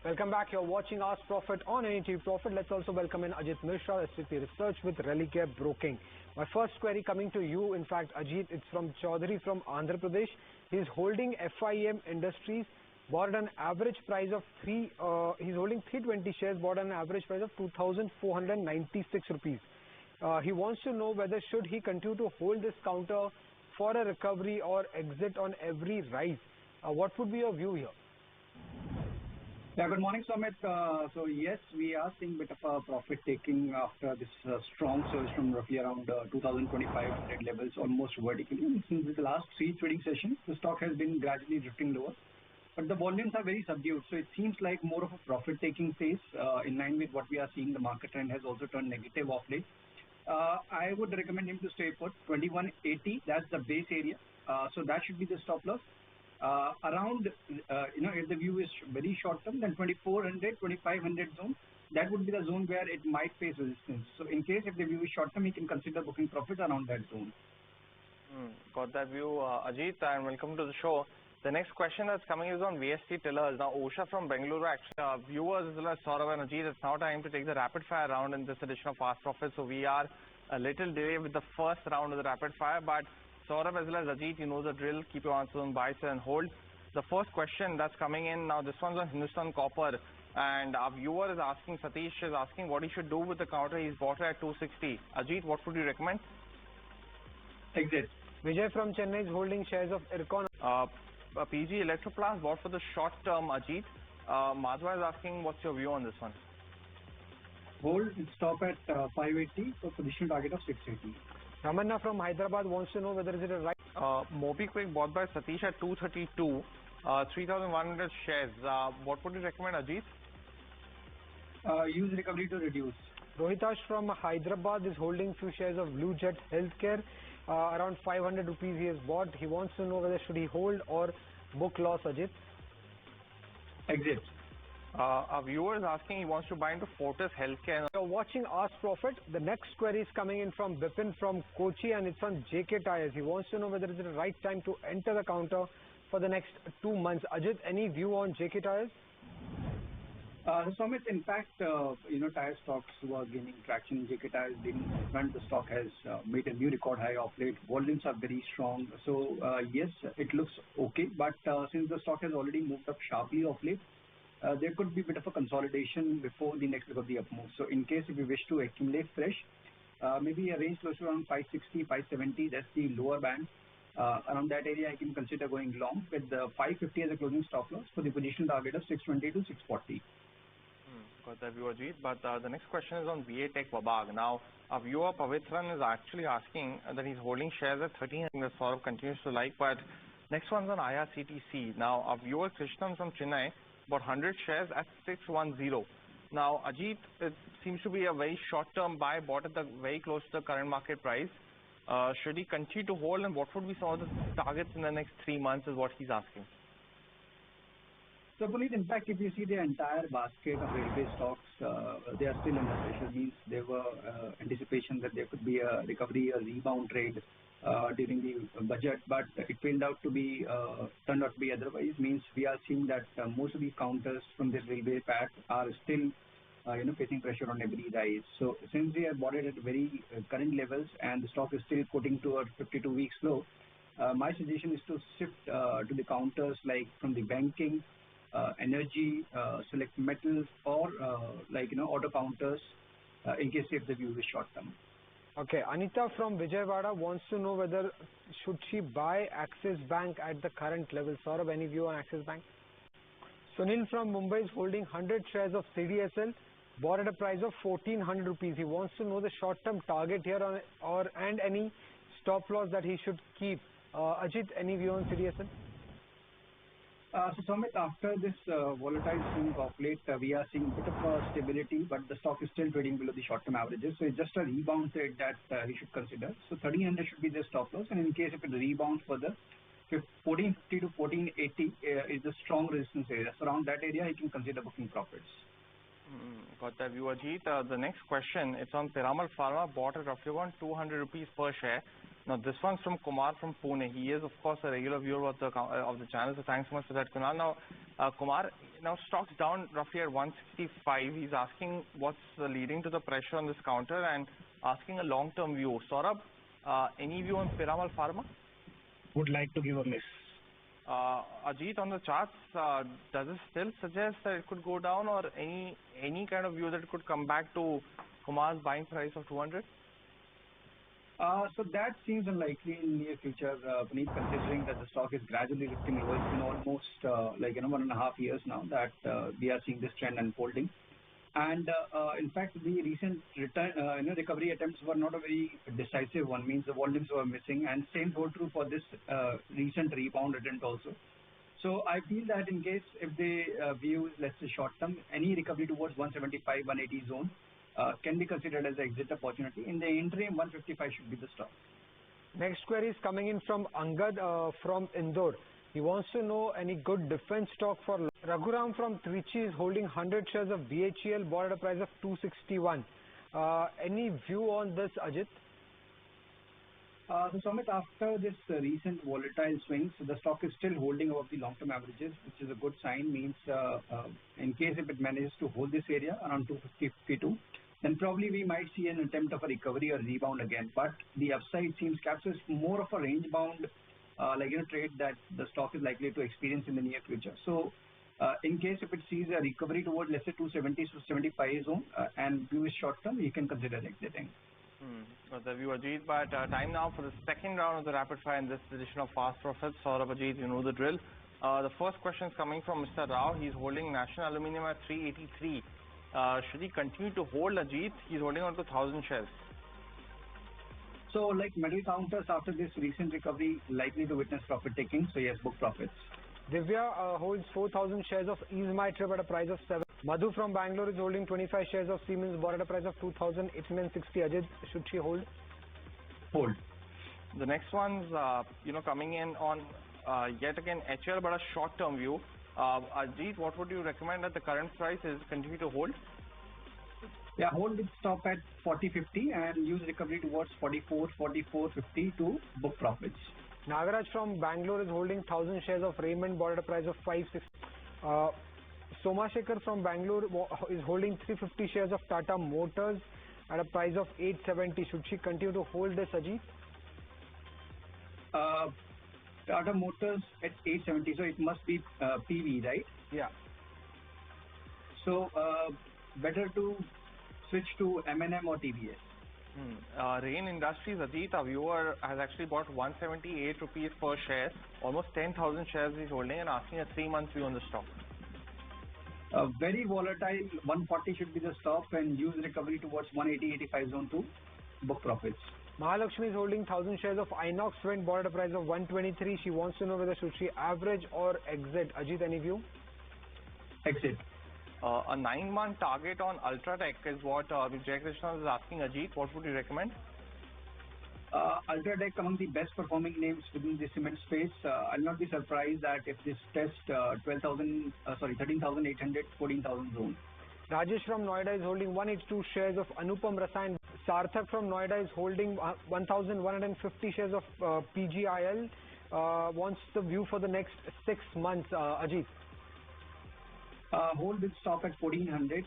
Welcome back. You're watching Ask Profit on NDTV Profit. Let's also welcome in Ajit Mishra, SVP Research with Religare Broking. My first query coming to you, in fact, Ajit, it's from Chaudhary from Andhra Pradesh. He's holding FIM Industries, bought at an average price of he's holding 320 shares, bought at an average price of 2,496 rupees. He wants to know whether should he continue to hold this counter for a recovery or exit on every rise. What would be your view here? Yeah, good morning, Sumit. So yes, we are seeing a bit of a profit taking after this strong surge from roughly around 2,500 levels, almost vertically. And since the last three trading sessions, the stock has been gradually drifting lower, but the volumes are very subdued. So it seems like more of a profit taking phase in line with what we are seeing. The market trend has also turned negative of late. I would recommend him to stay put 2180. That's the base area. So that should be the stop loss. Around, if the view is very short term, then 2400, 2500 zone, that would be the zone where it might face resistance. So in case if the view is short term, he can consider booking profits around that zone. Got that view, Ajit, and welcome to the show. The next question that's coming is on VST tillers. Now, Osha from Bengaluru, actually, viewers as well as Saurabh and Ajit, it's now time to take the rapid fire round in this edition of Fast Profit. So we are a little delayed with the first round of the rapid fire, but Saurabh as well as Ajit, you know the drill. Keep your answers on buy, sell and hold. The first question that's coming in now, this one's on Hindustan Copper, and our viewer is asking, Satish is asking what he should do with the counter. He's bought it at 260. Ajit, what would you recommend? Exit. Vijay from Chennai is holding shares of Ircon. PG Electroplast bought for the short term, Ajit. Madhva is asking what's your view on this one? Hold, stop at 580 for position target of 680. Ramanna from Hyderabad wants to know whether is it a right. MobiKwik bought by Satish at 232, 3,100 shares. What would you recommend, Ajit? Use recovery to reduce. Rohitash from Hyderabad is holding few shares of Blue Jet Healthcare. Around 500 rupees he has bought. He wants to know whether should he hold or book loss, Ajit. Exit. Our viewer is asking he wants to buy into Fortis Healthcare. You're watching Ask Profit. The next query is coming in from Bipin from Kochi and it's on JK Tires. He wants to know whether it's the right time to enter the counter for the next 2 months. Ajit, any view on JK Tires? Sumit, in fact, tire stocks were gaining traction. JK Tires leading front. The stock has made a new record high of late. Volumes are very strong. So yes, it looks okay. But since the stock has already moved up sharply of late, there could be a bit of a consolidation before the next leg of the up move. So in case if you wish to accumulate fresh, maybe a range close to around 560, 570, that's the lower band. Around that area, I can consider going long with the 550 as a closing stop loss for the position target of 620 to 640. Got that view, Ajit. But the next question is on VA Tech Babag. Now, our viewer Pavitran is actually asking that he's holding shares at 13. I think the Saurabh continues to like, but next one's on IRCTC. Now, our viewer Krishnan from Chennai bought 100 shares at 610. Now, Ajit, it seems to be a very short-term buy, bought at the very close to the current market price. Should he continue to hold, and what would be some of the targets in the next 3 months is what he's asking. So, Puneet, in fact, if you see the entire basket of railway stocks, they are still under pressure. Means there were anticipation that there could be a recovery, a rebound trade during the budget, but it turned out to be otherwise. Means we are seeing that most of these counters from this railway pack are still facing pressure on every rise. So since we have bought it at very current levels and the stock is still quoting towards 52-week low, my suggestion is to shift to the counters like from the banking, energy, select metals, or auto counters in case if the view is short term. Okay, Anita from Vijayawada wants to know whether should she buy Axis Bank at the current level. Saurabh, any view on Axis Bank? Sunil from Mumbai is holding 100 shares of CDSL, bought at a price of 1400 rupees. He wants to know the short-term target here and any stop loss that he should keep. Ajit, any view on CDSL? So, Sumit, after this volatile swing of late, we are seeing a bit of stability, but the stock is still trading below the short-term averages. So, it's just a rebound trade that he should consider. So, 1300 should be the stop loss, and in case if it rebounds further, 1450 to 1480 is a strong resistance area. So, around that area, he can consider booking profits. Got that view, Ajit. The next question, it's on Piramal Pharma, bought at roughly around 200 rupees per share. Now, this one's from Kumar from Pune. He is, of course, a regular viewer of the channel, so thanks so much for that, Kunal. Now, Kumar, now stock's down roughly at 165. He's asking what's leading to the pressure on this counter and asking a long-term view. Saurabh, any view on Piramal Pharma? Would like to give a miss. Ajit, on the charts, does it still suggest that it could go down, or any kind of view that it could come back to Kumar's buying price of 200? So that seems unlikely in near future, Puneet, considering that the stock is gradually lifting lower. It's been almost 1.5 years now that we are seeing this trend unfolding. And in fact, the recent recovery attempts were not a very decisive one. Means the volumes were missing, and same hold true for this recent rebound attempt also. So I feel that in case if the view is, let's say, short term, any recovery towards 175, 180 zone can be considered as an exit opportunity. In the interim, 155 should be the stop. Next query is coming in from Angad from Indore. He wants to know any good defense stock for Raghuram from Trichy is holding 100 shares of BHEL, bought at a price of 261. Any view on this, Ajit? So Sumit, after this recent volatile swings, the stock is still holding above the long-term averages, which is a good sign. Means in case if it manages to hold this area around 250-52, then probably we might see an attempt of a recovery or rebound again. But the upside seems captures more of a range-bound trade that the stock is likely to experience in the near future. So in case if it sees a recovery towards, let's say, 270 to 75 zone and view is short-term, you can consider exiting. Got the view, Ajit. But time now for the second round of the rapid fire in this edition of Fast Profits. Saurabh, Ajit, you know the drill. The first question is coming from Mr. Rao. He's holding National Aluminium at 383. Should he continue to hold, Ajit? He's holding on to 1,000 shares. So, like metal counters after this recent recovery, likely to witness profit taking. So, yes, book profits. Divya holds 4,000 shares of Easemite at a price of 7. Madhu from Bangalore is holding 25 shares of Siemens, bought at a price of 2,860. Ajit, should she hold? Hold. The next one's, coming in on yet again HL, but a short-term view. Ajit, what would you recommend at the current price? Is continue to hold? Yeah, hold it, stop at 40.50 and use recovery towards 44.50 to book profits. Nagaraj from Bangalore is holding 1,000 shares of Raymond, bought at a price of 560. Somashekar from Bangalore is holding 350 shares of Tata Motors at a price of 870. Should she continue to hold this, Ajit? Tata Motors at 870, so it must be PV, right? Yeah. So better to switch to M&M or TVS. Rain Industries, Ajit, our viewer has actually bought 178 rupees per share, almost 10,000 shares he's holding, and asking a 3-month view on the stock. Very volatile, 140 should be the stop and use recovery towards 180-85 zone to book profits. Mahalakshmi is holding 1,000 shares of Inox Wind, bought at a price of 123. She wants to know whether should she average or exit. Ajit, any view? Exit. A 9-month target on Ultratech is what Vijay Krishna is asking. Ajit, what would you recommend? Ultratech among the best performing names within the cement space. I'll not be surprised that if this test 13,800, 14,000 zone. Rajesh from Noida is holding 182 shares of Anupam Rasayan. Sarthak from Noida is holding 1,150 shares of PGIL. Wants the view for the next 6 months. Ajit. Hold with stop at 1,400.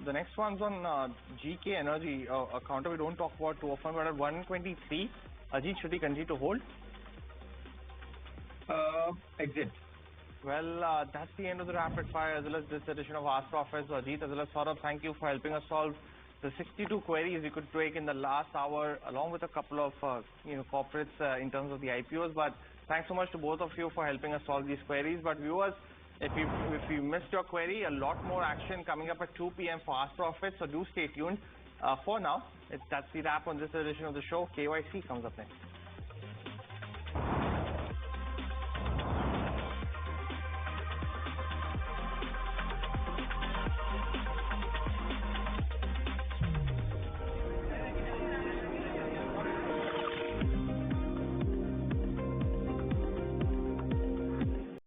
The next one's on GK Energy, a counter we don't talk about too often, but at 123. Ajit, should he continue to hold? Exit. Well, that's the end of the rapid fire as well as this edition of Ask Profits. Ajit as well as Saurabh, thank you for helping us solve the 62 queries we could take in the last hour, along with a couple of corporates in terms of the IPOs. But thanks so much to both of you for helping us solve these queries. But viewers, if you missed your query, a lot more action coming up at 2 p.m. for Ask Profits, so do stay tuned. For now, that's the wrap on this edition of the show. KYC comes up next.